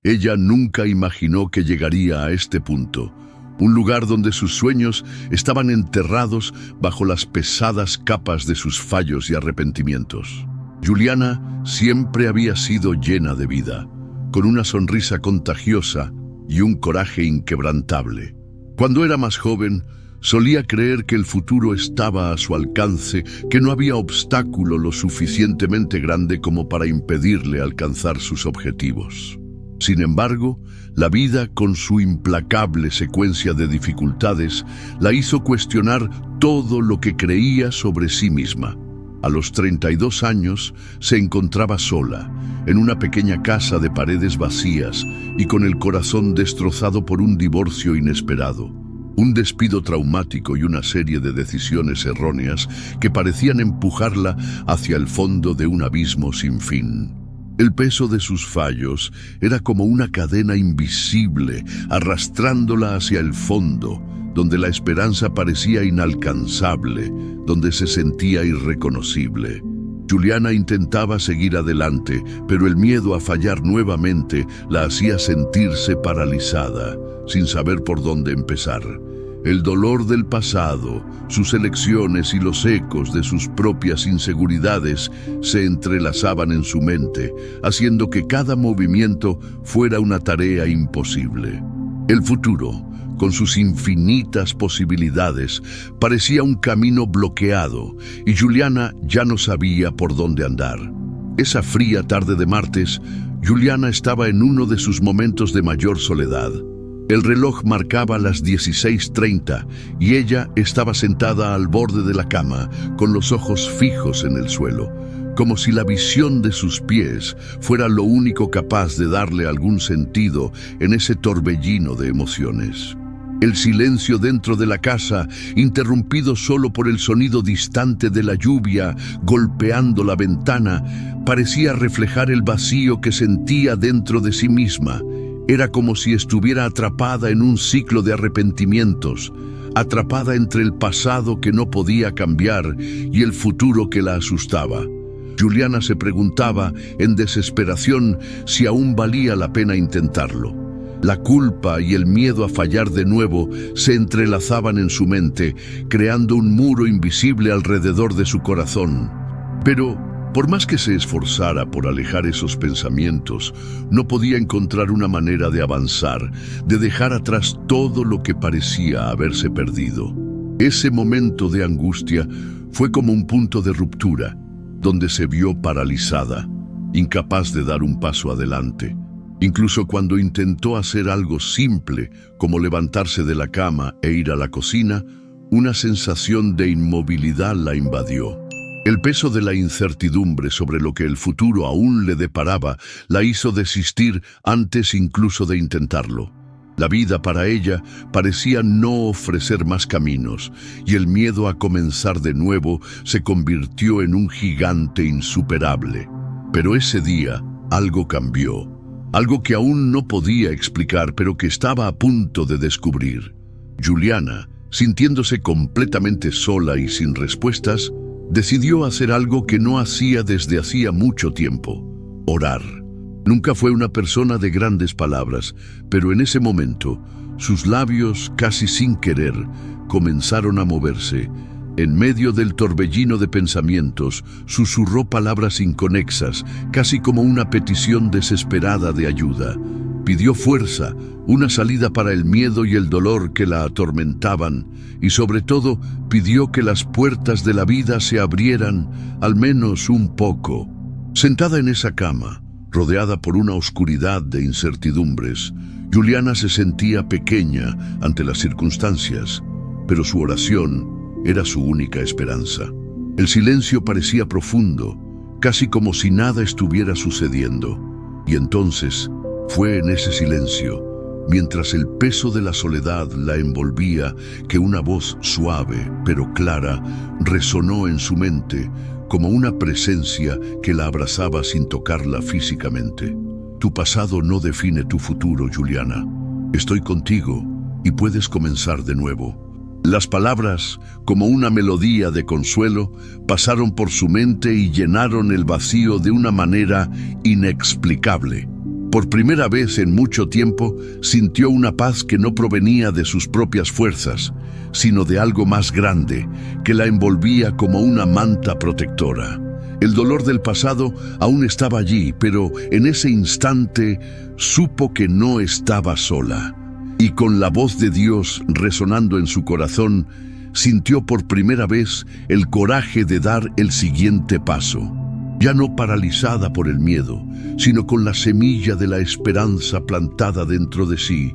Ella nunca imaginó que llegaría a este punto, un lugar donde sus sueños estaban enterrados bajo las pesadas capas de sus fallos y arrepentimientos. Juliana siempre había sido llena de vida, con una sonrisa contagiosa y un coraje inquebrantable. Cuando era más joven, solía creer que el futuro estaba a su alcance, que no había obstáculo lo suficientemente grande como para impedirle alcanzar sus objetivos. Sin embargo, la vida, con su implacable secuencia de dificultades, la hizo cuestionar todo lo que creía sobre sí misma. A los 32 años se encontraba sola, en una pequeña casa de paredes vacías y con el corazón destrozado por un divorcio inesperado, un despido traumático y una serie de decisiones erróneas que parecían empujarla hacia el fondo de un abismo sin fin. El peso de sus fallos era como una cadena invisible, arrastrándola hacia el fondo, donde la esperanza parecía inalcanzable, donde se sentía irreconocible. Juliana intentaba seguir adelante, pero el miedo a fallar nuevamente la hacía sentirse paralizada, sin saber por dónde empezar. El dolor del pasado, sus elecciones y los ecos de sus propias inseguridades se entrelazaban en su mente, haciendo que cada movimiento fuera una tarea imposible. El futuro, con sus infinitas posibilidades, parecía un camino bloqueado y Juliana ya no sabía por dónde andar. Esa fría tarde de martes, Juliana estaba en uno de sus momentos de mayor soledad. El reloj marcaba las 16:30 y ella estaba sentada al borde de la cama, con los ojos fijos en el suelo, como si la visión de sus pies fuera lo único capaz de darle algún sentido en ese torbellino de emociones. El silencio dentro de la casa, interrumpido solo por el sonido distante de la lluvia golpeando la ventana, parecía reflejar el vacío que sentía dentro de sí misma. Era como si estuviera atrapada en un ciclo de arrepentimientos, atrapada entre el pasado que no podía cambiar y el futuro que la asustaba. Juliana se preguntaba en desesperación si aún valía la pena intentarlo. La culpa y el miedo a fallar de nuevo se entrelazaban en su mente, creando un muro invisible alrededor de su corazón. Pero, por más que se esforzara por alejar esos pensamientos, no podía encontrar una manera de avanzar, de dejar atrás todo lo que parecía haberse perdido. Ese momento de angustia fue como un punto de ruptura, donde se vio paralizada, incapaz de dar un paso adelante. Incluso cuando intentó hacer algo simple, como levantarse de la cama e ir a la cocina, una sensación de inmovilidad la invadió. El peso de la incertidumbre sobre lo que el futuro aún le deparaba la hizo desistir antes incluso de intentarlo. La vida para ella parecía no ofrecer más caminos, y el miedo a comenzar de nuevo se convirtió en un gigante insuperable. Pero ese día algo cambió, algo que aún no podía explicar, pero que estaba a punto de descubrir. Juliana, sintiéndose completamente sola y sin respuestas, decidió hacer algo que no hacía desde hacía mucho tiempo: orar. Nunca fue una persona de grandes palabras, pero en ese momento, sus labios, casi sin querer, comenzaron a moverse. En medio del torbellino de pensamientos, susurró palabras inconexas, casi como una petición desesperada de ayuda. Pidió fuerza, una salida para el miedo y el dolor que la atormentaban, y sobre todo pidió que las puertas de la vida se abrieran, al menos un poco. Sentada en esa cama, rodeada por una oscuridad de incertidumbres, Juliana se sentía pequeña ante las circunstancias, pero su oración era su única esperanza. El silencio parecía profundo, casi como si nada estuviera sucediendo. Y entonces, fue en ese silencio, mientras el peso de la soledad la envolvía, que una voz suave pero clara resonó en su mente, como una presencia que la abrazaba sin tocarla físicamente. Tu pasado no define tu futuro, Juliana. Estoy contigo y puedes comenzar de nuevo. Las palabras, como una melodía de consuelo, pasaron por su mente y llenaron el vacío de una manera inexplicable. Por primera vez en mucho tiempo, sintió una paz que no provenía de sus propias fuerzas, sino de algo más grande, que la envolvía como una manta protectora. El dolor del pasado aún estaba allí, pero en ese instante supo que no estaba sola. Y con la voz de Dios resonando en su corazón, sintió por primera vez el coraje de dar el siguiente paso. Ya no paralizada por el miedo, sino con la semilla de la esperanza plantada dentro de sí,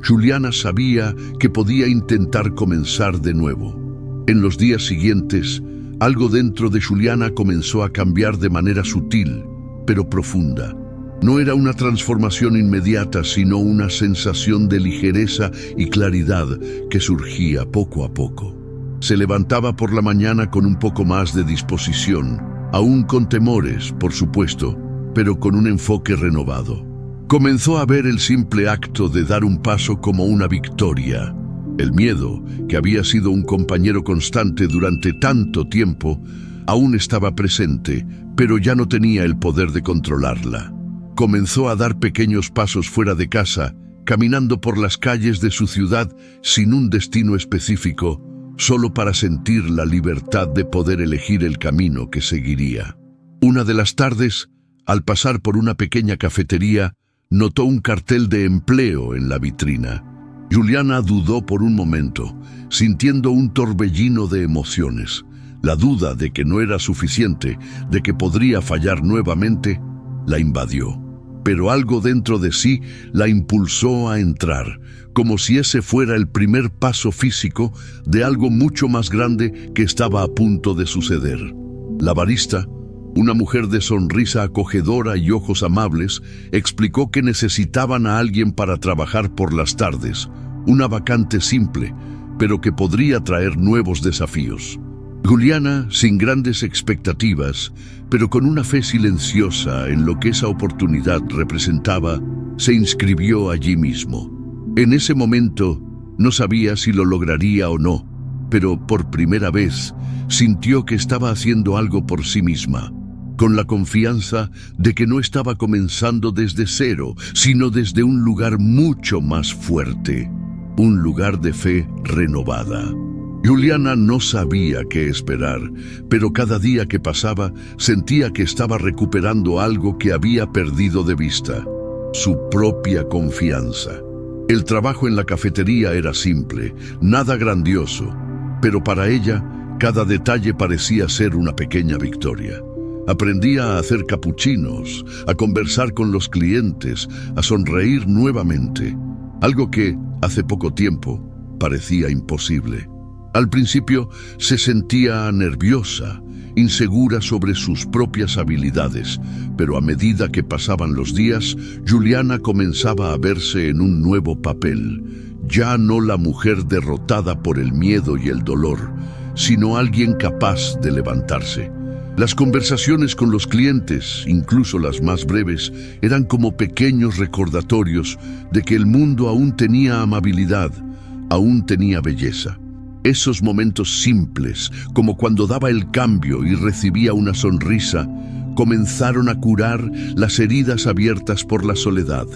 Juliana sabía que podía intentar comenzar de nuevo. En los días siguientes, algo dentro de Juliana comenzó a cambiar de manera sutil, pero profunda. No era una transformación inmediata, sino una sensación de ligereza y claridad que surgía poco a poco. Se levantaba por la mañana con un poco más de disposición, aún con temores, por supuesto, pero con un enfoque renovado. Comenzó a ver el simple acto de dar un paso como una victoria. El miedo, que había sido un compañero constante durante tanto tiempo, aún estaba presente, pero ya no tenía el poder de controlarla. Comenzó a dar pequeños pasos fuera de casa, caminando por las calles de su ciudad sin un destino específico, solo para sentir la libertad de poder elegir el camino que seguiría. Una de las tardes, al pasar por una pequeña cafetería, notó un cartel de empleo en la vitrina. Juliana dudó por un momento, sintiendo un torbellino de emociones. La duda de que no era suficiente, de que podría fallar nuevamente, la invadió. Pero algo dentro de sí la impulsó a entrar, como si ese fuera el primer paso físico de algo mucho más grande que estaba a punto de suceder. La barista, una mujer de sonrisa acogedora y ojos amables, explicó que necesitaban a alguien para trabajar por las tardes, una vacante simple, pero que podría traer nuevos desafíos. Juliana, sin grandes expectativas, pero con una fe silenciosa en lo que esa oportunidad representaba, se inscribió allí mismo. En ese momento, no sabía si lo lograría o no, pero por primera vez sintió que estaba haciendo algo por sí misma, con la confianza de que no estaba comenzando desde cero, sino desde un lugar mucho más fuerte, un lugar de fe renovada. Juliana no sabía qué esperar, pero cada día que pasaba sentía que estaba recuperando algo que había perdido de vista: su propia confianza. El trabajo en la cafetería era simple, nada grandioso, pero para ella cada detalle parecía ser una pequeña victoria. Aprendía a hacer capuchinos, a conversar con los clientes, a sonreír nuevamente, algo que, hace poco tiempo, parecía imposible. Al principio se sentía nerviosa, insegura sobre sus propias habilidades, pero a medida que pasaban los días, Juliana comenzaba a verse en un nuevo papel. Ya no la mujer derrotada por el miedo y el dolor, sino alguien capaz de levantarse. Las conversaciones con los clientes, incluso las más breves, eran como pequeños recordatorios de que el mundo aún tenía amabilidad, aún tenía belleza. Esos momentos simples, como cuando daba el cambio y recibía una sonrisa, comenzaron a curar las heridas abiertas por la soledad.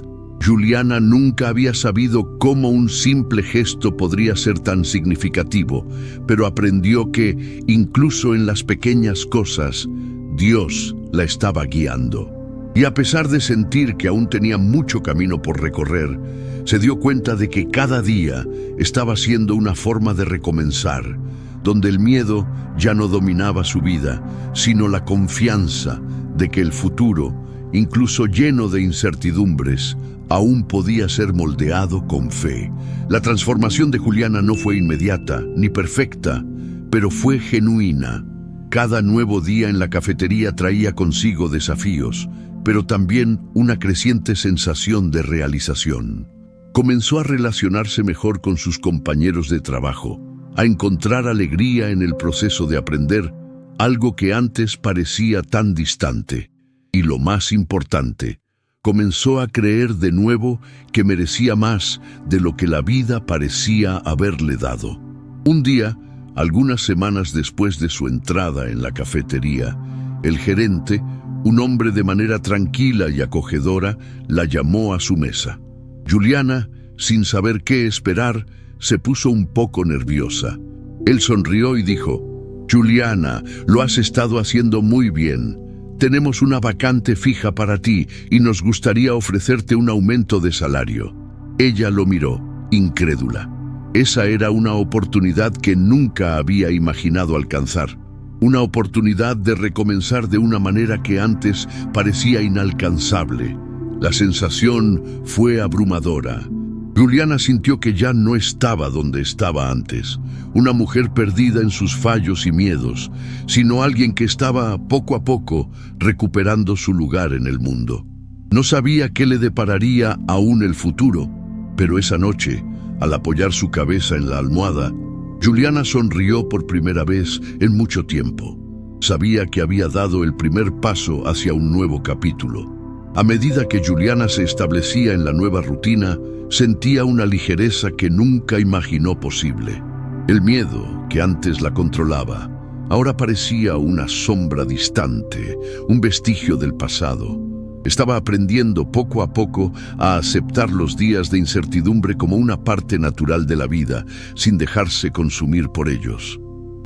Juliana nunca había sabido cómo un simple gesto podría ser tan significativo, pero aprendió que, incluso en las pequeñas cosas, Dios la estaba guiando. Y a pesar de sentir que aún tenía mucho camino por recorrer, se dio cuenta de que cada día estaba siendo una forma de recomenzar, donde el miedo ya no dominaba su vida, sino la confianza de que el futuro, incluso lleno de incertidumbres, aún podía ser moldeado con fe. La transformación de Juliana no fue inmediata ni perfecta, pero fue genuina. Cada nuevo día en la cafetería traía consigo desafíos, pero también una creciente sensación de realización. Comenzó a relacionarse mejor con sus compañeros de trabajo, a encontrar alegría en el proceso de aprender, algo que antes parecía tan distante. Y lo más importante, comenzó a creer de nuevo que merecía más de lo que la vida parecía haberle dado. Un día, algunas semanas después de su entrada en la cafetería, el gerente, Un hombre de manera tranquila y acogedora la llamó a su mesa. Juliana, sin saber qué esperar, se puso un poco nerviosa. Él sonrió y dijo: «Juliana, lo has estado haciendo muy bien. Tenemos una vacante fija para ti y nos gustaría ofrecerte un aumento de salario». Ella lo miró, incrédula. Esa era una oportunidad que nunca había imaginado alcanzar. Una oportunidad de recomenzar de una manera que antes parecía inalcanzable. La sensación fue abrumadora. Juliana sintió que ya no estaba donde estaba antes, una mujer perdida en sus fallos y miedos, sino alguien que estaba poco a poco recuperando su lugar en el mundo. No sabía qué le depararía aún el futuro, pero esa noche, al apoyar su cabeza en la almohada, Juliana sonrió por primera vez en mucho tiempo. Sabía que había dado el primer paso hacia un nuevo capítulo. A medida que Juliana se establecía en la nueva rutina, sentía una ligereza que nunca imaginó posible. El miedo, que antes la controlaba, ahora parecía una sombra distante, un vestigio del pasado. Estaba aprendiendo poco a poco a aceptar los días de incertidumbre como una parte natural de la vida, sin dejarse consumir por ellos.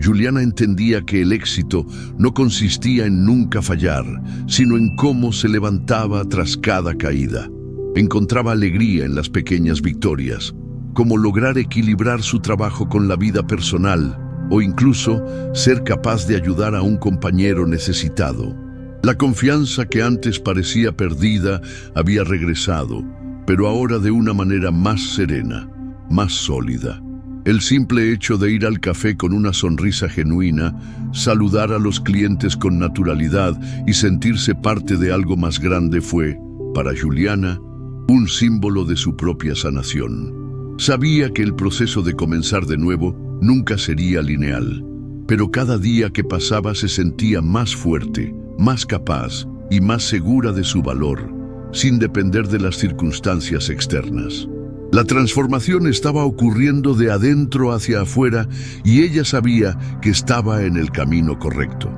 Juliana entendía que el éxito no consistía en nunca fallar, sino en cómo se levantaba tras cada caída. Encontraba alegría en las pequeñas victorias, como lograr equilibrar su trabajo con la vida personal, o incluso ser capaz de ayudar a un compañero necesitado. La confianza que antes parecía perdida había regresado, pero ahora de una manera más serena, más sólida. El simple hecho de ir al café con una sonrisa genuina, saludar a los clientes con naturalidad y sentirse parte de algo más grande fue, para Juliana, un símbolo de su propia sanación. Sabía que el proceso de comenzar de nuevo nunca sería lineal, pero cada día que pasaba se sentía más fuerte, más capaz y más segura de su valor, sin depender de las circunstancias externas. La transformación estaba ocurriendo de adentro hacia afuera y ella sabía que estaba en el camino correcto.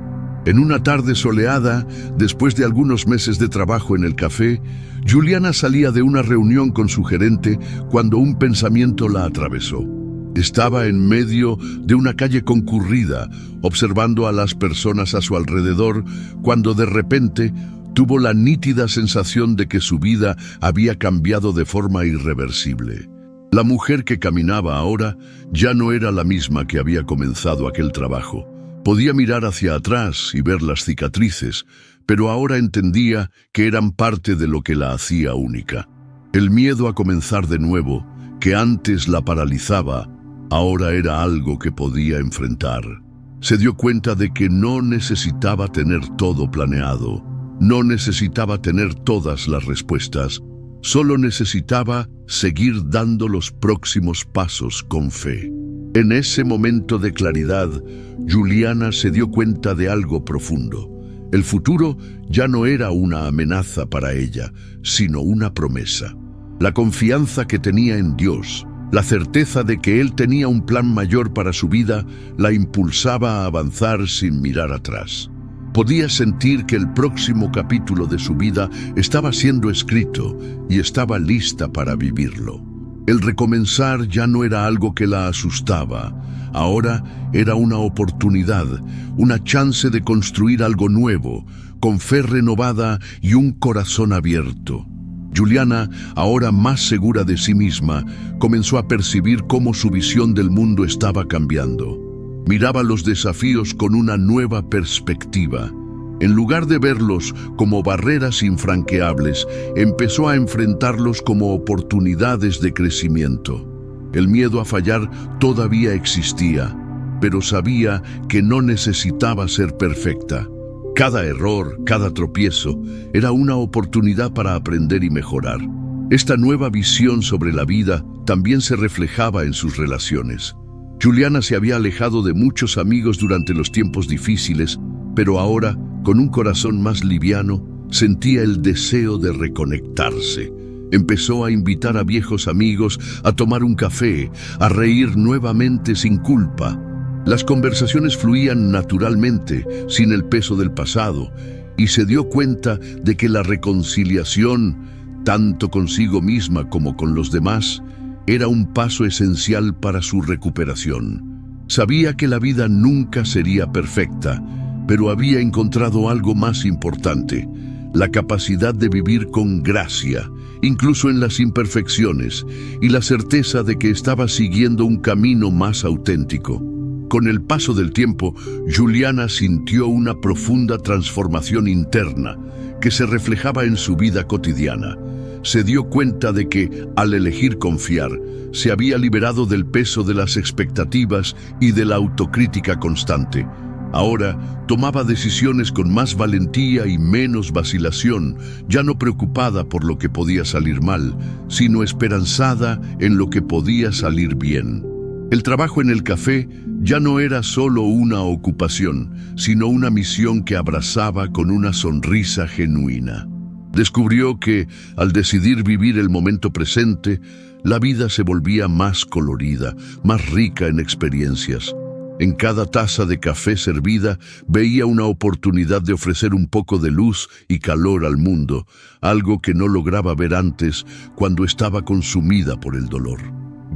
En una tarde soleada, después de algunos meses de trabajo en el café, Juliana salía de una reunión con su gerente cuando un pensamiento la atravesó. Estaba en medio de una calle concurrida, observando a las personas a su alrededor, cuando de repente tuvo la nítida sensación de que su vida había cambiado de forma irreversible. La mujer que caminaba ahora ya no era la misma que había comenzado aquel trabajo. Podía mirar hacia atrás y ver las cicatrices, pero ahora entendía que eran parte de lo que la hacía única. El miedo a comenzar de nuevo, que antes la paralizaba, ahora era algo que podía enfrentar. Se dio cuenta de que no necesitaba tener todo planeado, no necesitaba tener todas las respuestas, solo necesitaba seguir dando los próximos pasos con fe. En ese momento de claridad, Juliana se dio cuenta de algo profundo. El futuro ya no era una amenaza para ella, sino una promesa. La confianza que tenía en Dios, la certeza de que Él tenía un plan mayor para su vida, la impulsaba a avanzar sin mirar atrás. Podía sentir que el próximo capítulo de su vida estaba siendo escrito y estaba lista para vivirlo. El recomenzar ya no era algo que la asustaba, ahora era una oportunidad, una chance de construir algo nuevo, con fe renovada y un corazón abierto. Juliana, ahora más segura de sí misma, comenzó a percibir cómo su visión del mundo estaba cambiando. Miraba los desafíos con una nueva perspectiva. En lugar de verlos como barreras infranqueables, empezó a enfrentarlos como oportunidades de crecimiento. El miedo a fallar todavía existía, pero sabía que no necesitaba ser perfecta. Cada error, cada tropiezo, era una oportunidad para aprender y mejorar. Esta nueva visión sobre la vida también se reflejaba en sus relaciones. Juliana se había alejado de muchos amigos durante los tiempos difíciles, pero ahora, con un corazón más liviano, sentía el deseo de reconectarse. Empezó a invitar a viejos amigos a tomar un café, a reír nuevamente sin culpa. Las conversaciones fluían naturalmente, sin el peso del pasado, y se dio cuenta de que la reconciliación, tanto consigo misma como con los demás, era un paso esencial para su recuperación. Sabía que la vida nunca sería perfecta, pero había encontrado algo más importante: la capacidad de vivir con gracia, incluso en las imperfecciones, y la certeza de que estaba siguiendo un camino más auténtico. Con el paso del tiempo, Juliana sintió una profunda transformación interna que se reflejaba en su vida cotidiana. Se dio cuenta de que, al elegir confiar, se había liberado del peso de las expectativas y de la autocrítica constante. Ahora tomaba decisiones con más valentía y menos vacilación, ya no preocupada por lo que podía salir mal, sino esperanzada en lo que podía salir bien. El trabajo en el café ya no era solo una ocupación, sino una misión que abrazaba con una sonrisa genuina. Descubrió que, al decidir vivir el momento presente, la vida se volvía más colorida, más rica en experiencias. En cada taza de café servida veía una oportunidad de ofrecer un poco de luz y calor al mundo, algo que no lograba ver antes cuando estaba consumida por el dolor.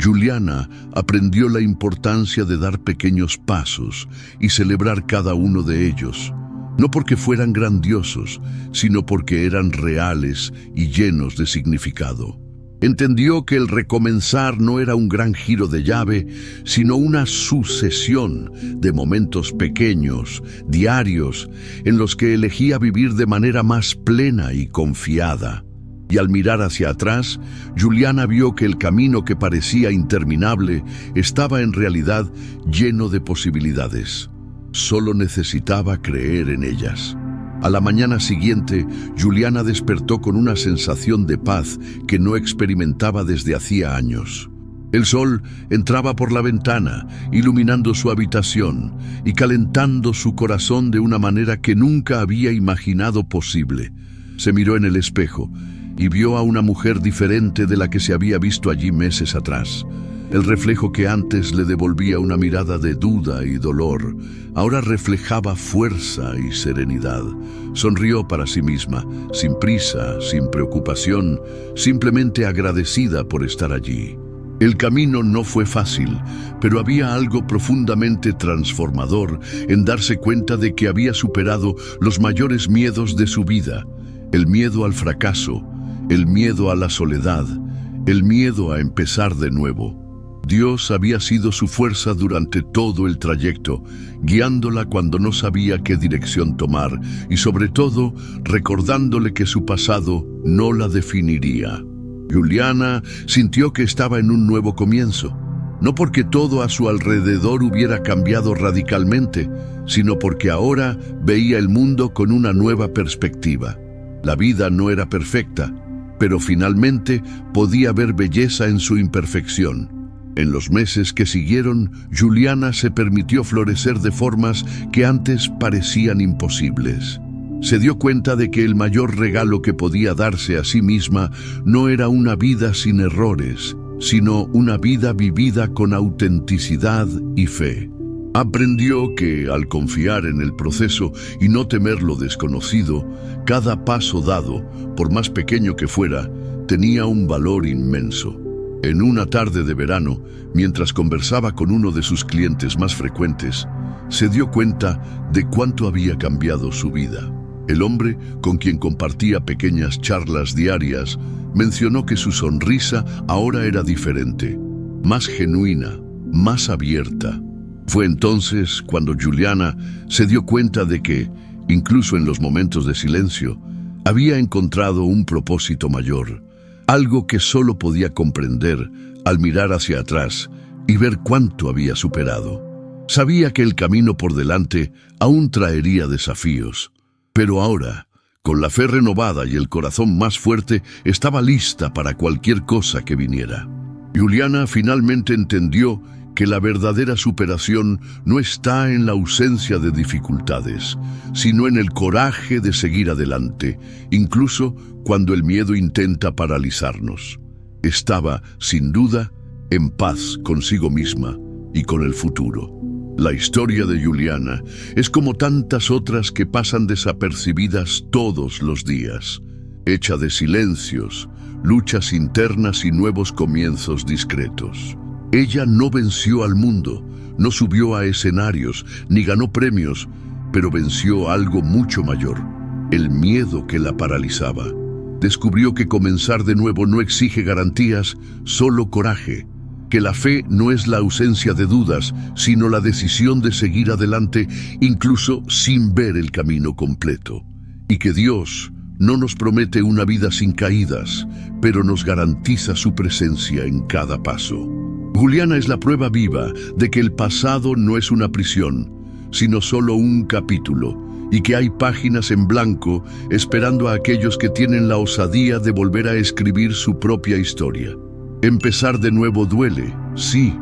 Juliana aprendió la importancia de dar pequeños pasos y celebrar cada uno de ellos, no porque fueran grandiosos, sino porque eran reales y llenos de significado. Entendió que el recomenzar no era un gran giro de llave, sino una sucesión de momentos pequeños, diarios, en los que elegía vivir de manera más plena y confiada. Y al mirar hacia atrás, Juliana vio que el camino que parecía interminable estaba en realidad lleno de posibilidades. Solo necesitaba creer en ellas. A la mañana siguiente, Juliana despertó con una sensación de paz que no experimentaba desde hacía años. El sol entraba por la ventana, iluminando su habitación y calentando su corazón de una manera que nunca había imaginado posible. Se miró en el espejo y vio a una mujer diferente de la que se había visto allí meses atrás. El reflejo que antes le devolvía una mirada de duda y dolor, ahora reflejaba fuerza y serenidad. Sonrió para sí misma, sin prisa, sin preocupación, simplemente agradecida por estar allí. El camino no fue fácil, pero había algo profundamente transformador en darse cuenta de que había superado los mayores miedos de su vida: el miedo al fracaso, el miedo a la soledad, el miedo a empezar de nuevo. Dios había sido su fuerza durante todo el trayecto, guiándola cuando no sabía qué dirección tomar y, sobre todo, recordándole que su pasado no la definiría. Juliana sintió que estaba en un nuevo comienzo, no porque todo a su alrededor hubiera cambiado radicalmente, sino porque ahora veía el mundo con una nueva perspectiva. La vida no era perfecta, pero finalmente podía ver belleza en su imperfección. En los meses que siguieron, Juliana se permitió florecer de formas que antes parecían imposibles. Se dio cuenta de que el mayor regalo que podía darse a sí misma no era una vida sin errores, sino una vida vivida con autenticidad y fe. Aprendió que, al confiar en el proceso y no temer lo desconocido, cada paso dado, por más pequeño que fuera, tenía un valor inmenso. En una tarde de verano, mientras conversaba con uno de sus clientes más frecuentes, se dio cuenta de cuánto había cambiado su vida. El hombre, con quien compartía pequeñas charlas diarias, mencionó que su sonrisa ahora era diferente, más genuina, más abierta. Fue entonces cuando Juliana se dio cuenta de que, incluso en los momentos de silencio, había encontrado un propósito mayor, algo que solo podía comprender al mirar hacia atrás y ver cuánto había superado. Sabía que el camino por delante aún traería desafíos, pero ahora, con la fe renovada y el corazón más fuerte, estaba lista para cualquier cosa que viniera. Juliana finalmente entendió que la verdadera superación no está en la ausencia de dificultades, sino en el coraje de seguir adelante, incluso cuando el miedo intenta paralizarnos. Estaba, sin duda, en paz consigo misma y con el futuro. La historia de Juliana es como tantas otras que pasan desapercibidas todos los días, hecha de silencios, luchas internas y nuevos comienzos discretos. Ella no venció al mundo, no subió a escenarios, ni ganó premios, pero venció algo mucho mayor, el miedo que la paralizaba. Descubrió que comenzar de nuevo no exige garantías, solo coraje, que la fe no es la ausencia de dudas, sino la decisión de seguir adelante incluso sin ver el camino completo. Y que Dios no nos promete una vida sin caídas, pero nos garantiza su presencia en cada paso. Juliana es la prueba viva de que el pasado no es una prisión, sino solo un capítulo, y que hay páginas en blanco esperando a aquellos que tienen la osadía de volver a escribir su propia historia. Empezar de nuevo duele, sí,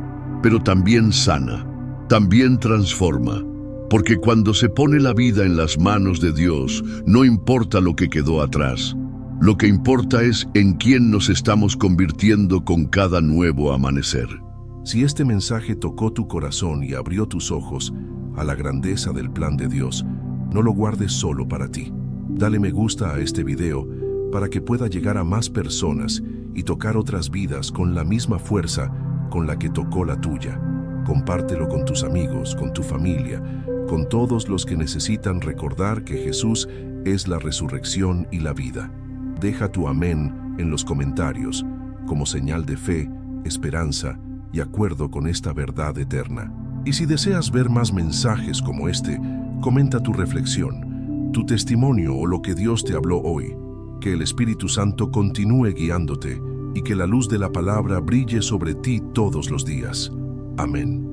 pero también sana, también transforma, porque cuando se pone la vida en las manos de Dios, no importa lo que quedó atrás. Lo que importa es en quién nos estamos convirtiendo con cada nuevo amanecer. Si este mensaje tocó tu corazón y abrió tus ojos a la grandeza del plan de Dios, no lo guardes solo para ti. Dale me gusta a este video para que pueda llegar a más personas y tocar otras vidas con la misma fuerza con la que tocó la tuya. Compártelo con tus amigos, con tu familia, con todos los que necesitan recordar que Jesús es la resurrección y la vida. Deja tu amén en los comentarios como señal de fe, esperanza y acuerdo con esta verdad eterna. Y si deseas ver más mensajes como este, comenta tu reflexión, tu testimonio o lo que Dios te habló hoy. Que el Espíritu Santo continúe guiándote y que la luz de la palabra brille sobre ti todos los días. Amén.